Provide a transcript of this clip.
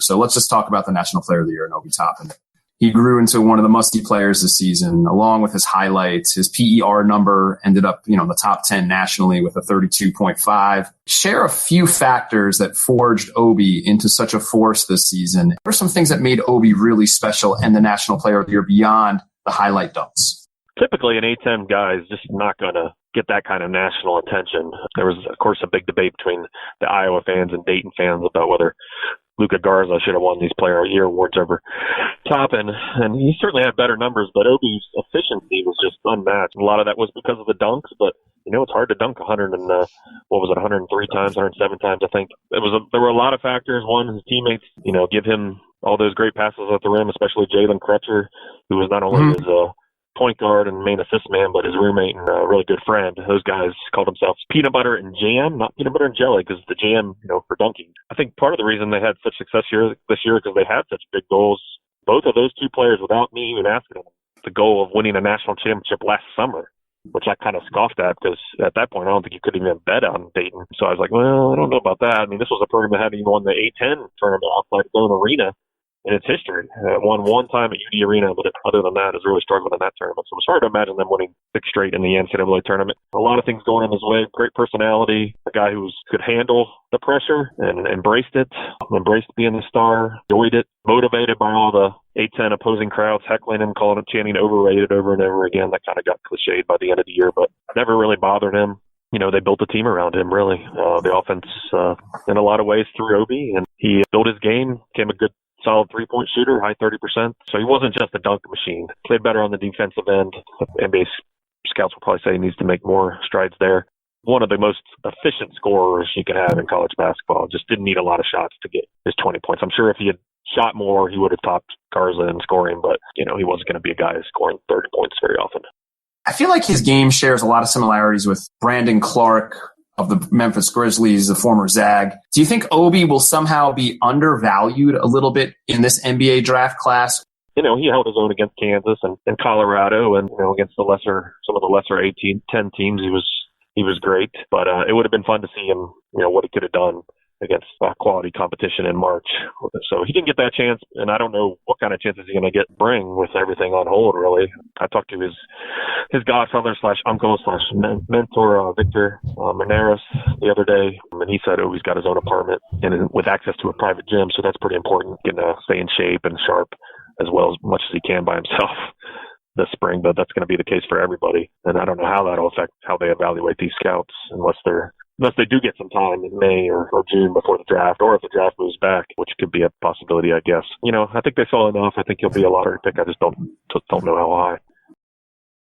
So let's just talk about the National Player of the Year in Obi Toppin. He grew into one of the must-see players this season, along with his highlights. His PER number ended up, in the top 10 nationally with a 32.5. Share a few factors that forged Obi into such a force this season. What are some things that made Obi really special and the National Player of the Year beyond the highlight dunks? Typically, an A-10 guy is just not going to get that kind of national attention. There was, of course, a big debate between the Iowa fans and Dayton fans about whether Luka Garza should have won these Player of the Year awards over Toppin, and he certainly had better numbers, but Obi's efficiency was just unmatched. A lot of that was because of the dunks, but it's hard to dunk 103 times, 107 times, I think. There were a lot of factors. One, his teammates, give him all those great passes at the rim, especially Jalen Crutcher, who was not only his point guard and main assist man, but his roommate and a really good friend. Those guys called themselves Peanut Butter and Jam, not Peanut Butter and Jelly, because the jam, for dunking. I think part of the reason they had such success this year because they had such big goals. Both of those two players, without me even asking them, the goal of winning a national championship last summer, which I kind of scoffed at because at that point I don't think you could even bet on Dayton. So I was like, well, I don't know about that. I mean, this was a program that hadn't even won the A-10 tournament outside of Dayton Arena in its history. Won one time at UD Arena, but other than that, has really struggled in that tournament. So it's hard to imagine them winning 6 straight in the NCAA tournament. A lot of things going in his way. Great personality, a guy who could handle the pressure and embraced it, embraced being the star, enjoyed it, motivated by all the A-10 opposing crowds heckling him, calling him, chanting overrated over and over again. That kind of got cliched by the end of the year, but never really bothered him. They built a team around him, really. The offense, in a lot of ways, through Obi, and he built his game, became a good solid three-point shooter, high 30%. So he wasn't just a dunk machine. Played better on the defensive end. NBA scouts will probably say he needs to make more strides there. One of the most efficient scorers you can have in college basketball. Just didn't need a lot of shots to get his 20 points. I'm sure if he had shot more, he would have topped Garza in scoring, but, he wasn't going to be a guy scoring 30 points very often. I feel like his game shares a lot of similarities with Brandon Clark of the Memphis Grizzlies, the former Zag. Do you think Obi will somehow be undervalued a little bit in this NBA draft class? He held his own against Kansas and Colorado, and against some of the lesser 10 teams. He was great, but it would have been fun to see him, what he could have done against quality competition in March. So he didn't get that chance, and I don't know what kind of chances he's going to bring with everything on hold, really. I talked to his godfather / uncle / mentor, Victor Menares, the other day, and he said, he's got his own apartment and with access to a private gym, so that's pretty important. He can stay in shape and sharp as much as he can by himself this spring, but that's going to be the case for everybody. And I don't know how that'll affect how they evaluate these scouts unless they do get some time in May or June before the draft, or if the draft moves back, which could be a possibility, I guess. I think they saw enough. I think he'll be a lottery pick. I just don't know how high.